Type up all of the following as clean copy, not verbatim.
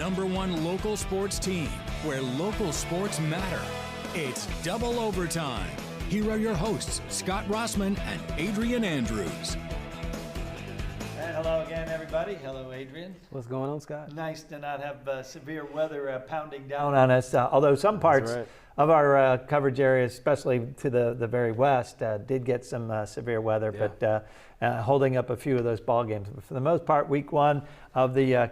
#1 local sports team, where local sports matter. It's Double Overtime. Here are your hosts, Scott Rossman and Adrian Andrews. And hello again, everybody. Hello, Adrian. What's going on, Scott? Nice to not have severe weather pounding down on us, although some parts of our coverage area, especially to the very west, did get some severe weather, but holding up a few of those ball games. But for the most part, week one of the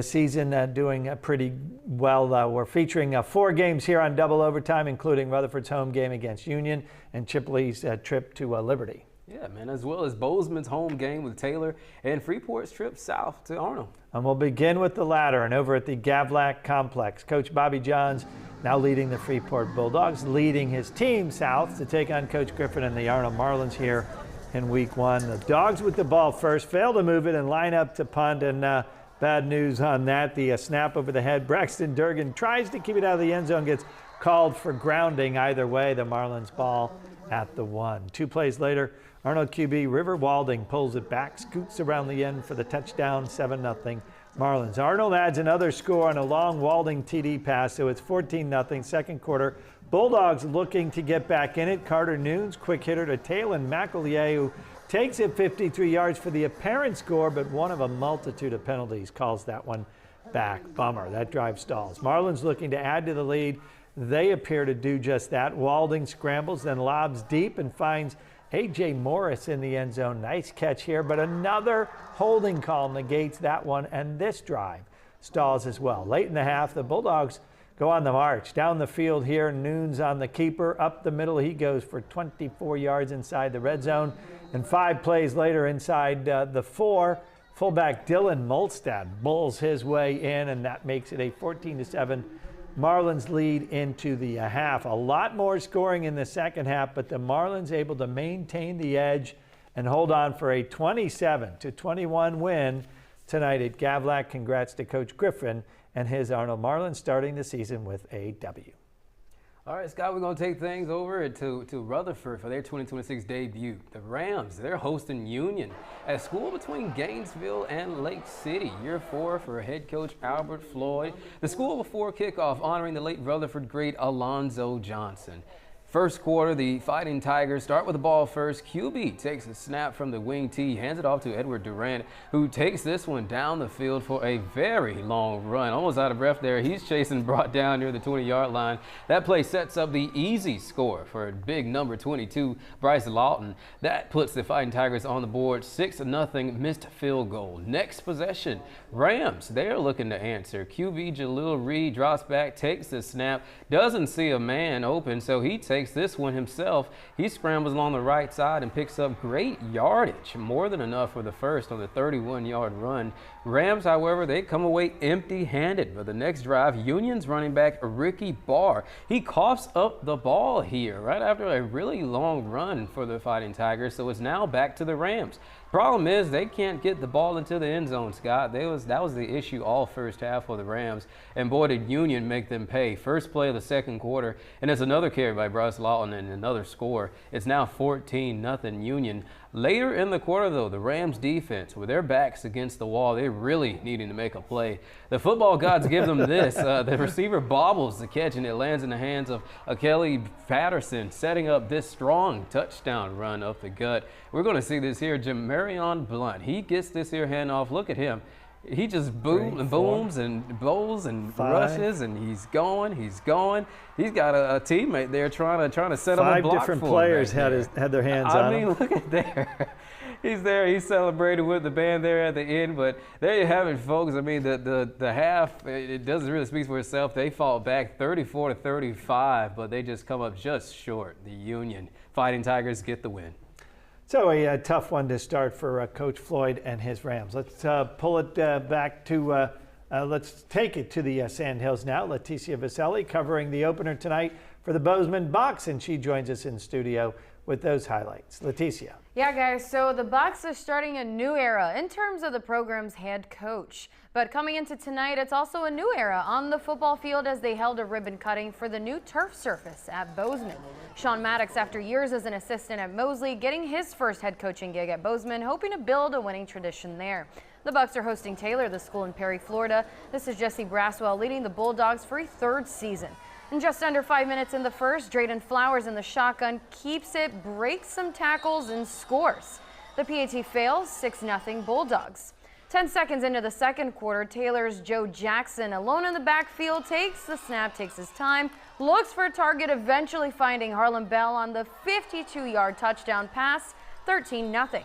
season doing pretty well. We're featuring 4 games here on Double Overtime, including Rutherford's home game against Union and Chipley's trip to Liberty. Yeah, man, as well as Bozeman's home game with Taylor and Freeport's trip south to Arnold. And we'll begin with the latter, and over at the Gavlac Complex, Coach Bobby Johns now leading the Freeport Bulldogs, leading his team south to take on Coach Griffin and the Arnold Marlins here in week one. The Dogs with the ball first, fail to move it and line up to punt, and bad news on that. The snap over the head. Braxton Durgan tries to keep it out of the end zone, gets called for grounding. Either way, the Marlins ball at the 1. 2 plays later, Arnold QB River Walding pulls it back, scoots around the end for the touchdown, 7-0 Marlins. Arnold adds another score on a long Walding TD pass, so it's 14-0 second quarter. Bulldogs looking to get back in it. Carter Nunes, quick hitter to Taylon McEllier, who takes it 53 yards for the apparent score, but one of a multitude of penalties calls that one back. Bummer. That drive stalls. Marlins looking to add to the lead. They appear to do just that. Walding scrambles, then lobs deep and finds A.J. Morris in the end zone. Nice catch here, but another holding call negates that one, and this drive stalls as well. Late in the half, the Bulldogs go on the march. Down the field here, Nunes on the keeper. Up the middle, he goes for 24 yards inside the red zone. And 5 plays later inside the 4, fullback Dylan Molstad bulls his way in, and that makes it a 14-7 Marlins lead into the half. A lot more scoring in the second half, but the Marlins able to maintain the edge and hold on for a 27-21 win tonight at Gavlac. Congrats to Coach Griffin and his Arnold Marlins starting the season with a W. All right, Scott, we're going to take things over to Rutherford for their 2026 debut. The Rams, they're hosting Union at school between Gainesville and Lake City. Year 4 for head coach Albert Floyd. The school before kickoff honoring the late Rutherford great Alonzo Johnson. First quarter, the Fighting Tigers start with the ball first. QB takes a snap from the wing tee, hands it off to Edward Durant, who takes this one down the field for a very long run. Almost out of breath there. He's chasing, brought down near the 20-yard line. That play sets up the easy score for big number 22, Bryce Lawton. That puts the Fighting Tigers on the board, 6-0 missed field goal. Next possession, Rams, they're looking to answer. QB Jalil Reed drops back, takes the snap, doesn't see a man open, so he takes this one himself. He scrambles along the right side and picks up great yardage, more than enough for the first on the 31-yard run. Rams, however, they come away empty-handed. But the next drive, Union's running back Ricky Barr, he coughs up the ball here right after a really long run for the Fighting Tigers, so it's now back to the Rams. Problem is they can't get the ball into the end zone, Scott. That was the issue all first half for the Rams, and boy did Union make them pay. First play of the second quarter, and it's another carry by Bryce Lawton and another score. It's now 14-0 Union. Later in the quarter, though, the Rams defense, with their backs against the wall, they're really needing to make a play. The football gods give them this. The receiver bobbles the catch, and it lands in the hands of Kelly Patterson, setting up this strong touchdown run up the gut. We're going to see this here. Jamarion Blunt, he gets this here handoff. Look at him. He just booms and bowls and rushes, and he's going. He's got a teammate there trying to set up a block for him. 5 different players had their hands on him. I mean, look at there. He's there. He's celebrating with the band there at the end. But there you have it, folks. I mean, the half, it doesn't really speak for itself. They fall back 34-35, but they just come up just short. The Union Fighting Tigers get the win. So a tough one to start for Coach Floyd and his Rams. Let's pull it back to, let's take it to the Sand Hills now. Leticia Vaselli covering the opener tonight for the Bozeman Bucks, and she joins us in studio with those highlights. Leticia. Yeah, guys, so the Bucks are starting a new era in terms of the program's head coach. But coming into tonight, it's also a new era on the football field as they held a ribbon cutting for the new turf surface at Bozeman. Sean Maddox, after years as an assistant at Mosley, getting his first head coaching gig at Bozeman, hoping to build a winning tradition there. The Bucks are hosting Taylor, the school in Perry, Florida. This is Jesse Braswell leading the Bulldogs for a third season. In just under 5 minutes in the first, Drayden Flowers in the shotgun keeps it, breaks some tackles, and scores. The PAT fails, 6-0 Bulldogs. 10 seconds into the second quarter, Taylor's Joe Jackson, alone in the backfield, takes the snap, takes his time, looks for a target, eventually finding Harlan Bell on the 52-yard touchdown pass, 13-0.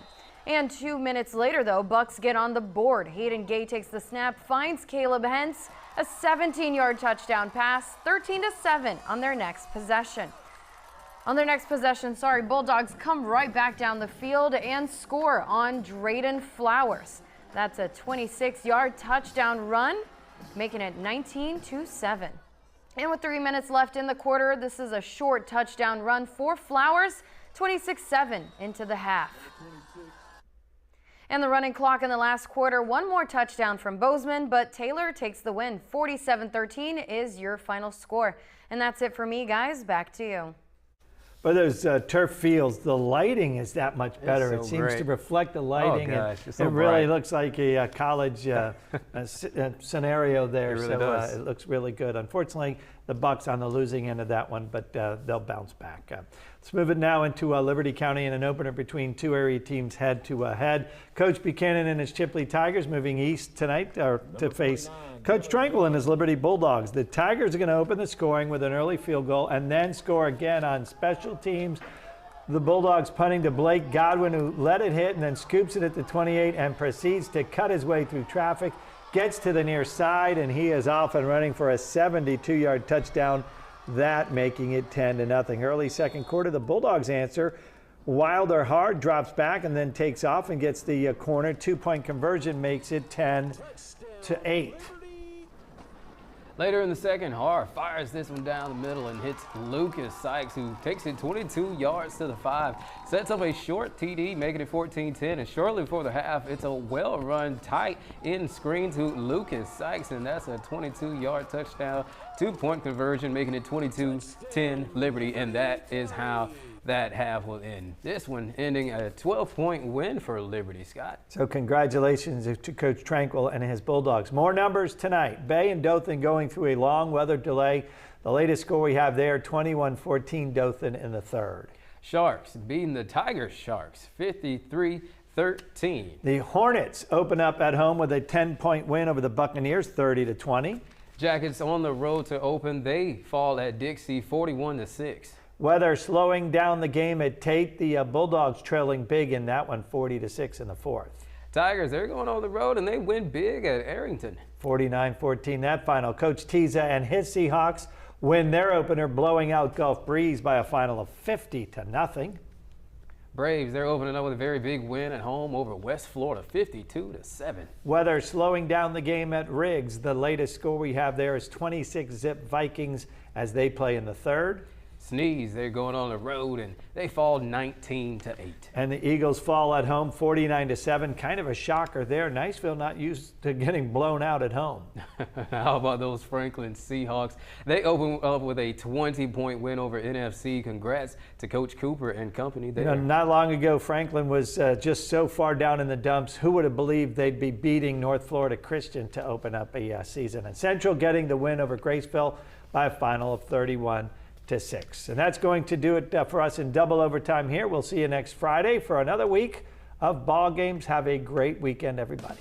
And 2 minutes later, though, Bucks get on the board. Hayden Gay takes the snap, finds Caleb Hentz, a 17-yard touchdown pass, 13-7 on their next possession. Bulldogs come right back down the field and score on Drayden Flowers. That's a 26-yard touchdown run, making it 19-7. And with 3 minutes left in the quarter, this is a short touchdown run for Flowers, 26-7 into the half. And the running clock in the last quarter, one more touchdown from Bozeman, but Taylor takes the win. 47-13 is your final score. And that's it for me, guys. Back to you. But those turf fields, the lighting is that much better. It's so it seems great. to reflect the lighting. Oh, gosh, it's so it really bright. looks like a college scenario there. It really does. It looks really good. Unfortunately, the Bucks on the losing end of that one, but they'll bounce back. Let's move it now into Liberty County in an opener between two area teams head to head. Coach Buchanan and his Chipley Tigers moving east tonight to face Coach Tranquil and his Liberty Bulldogs. The Tigers are going to open the scoring with an early field goal and then score again on special teams. The Bulldogs punting to Blake Godwin, who let it hit and then scoops it at the 28 and proceeds to cut his way through traffic, gets to the near side, and he is off and running for a 72-yard touchdown, that making it 10-0. Early second quarter, the Bulldogs answer. Wilder Hard drops back and then takes off and gets the corner. 2-point conversion makes it 10-8. Later in the second, Hart fires this one down the middle and hits Lucas Sykes, who takes it 22 yards to the 5. Sets up a short TD, making it 14-10. And shortly before the half, it's a well-run tight end screen to Lucas Sykes, and that's a 22-yard touchdown. 2-point conversion, making it 22-10 Liberty, and that is how that half will end. This one ending a 12-point win for Liberty, Scott. So congratulations to Coach Tranquil and his Bulldogs. More numbers tonight. Bay and Dothan going through a long weather delay. The latest score we have there, 21-14 Dothan in the third. Sharks beating the Tigers Sharks 53-13. The Hornets open up at home with a 10-point win over the Buccaneers, 30-20. Jackets on the road to open. They fall at Dixie 41-6. Weather slowing down the game at Tate. The Bulldogs trailing big in that one, 40-6 in the fourth. Tigers, they're going on the road and they win big at Arrington. 49-14 that final. Coach Tiza and his Seahawks win their opener, blowing out Gulf Breeze by a final of 50-0. Braves, they're opening up with a very big win at home over West Florida, 52-7. Weather slowing down the game at Riggs. The latest score we have there is 26-zip Vikings as they play in the third. Sneeze, they're going on the road and they fall 19-8. And the Eagles fall at home 49-7. Kind of a shocker there. Niceville not used to getting blown out at home. How about those Franklin Seahawks? They open up with a 20-point win over NFC. Congrats to Coach Cooper and company there. You know, not long ago, Franklin was just so far down in the dumps. Who would have believed they'd be beating North Florida Christian to open up a season? And Central getting the win over Graceville by a final of 31-6. And that's going to do it for us in double overtime here. We'll see you next Friday for another week of ball games. Have a great weekend, everybody.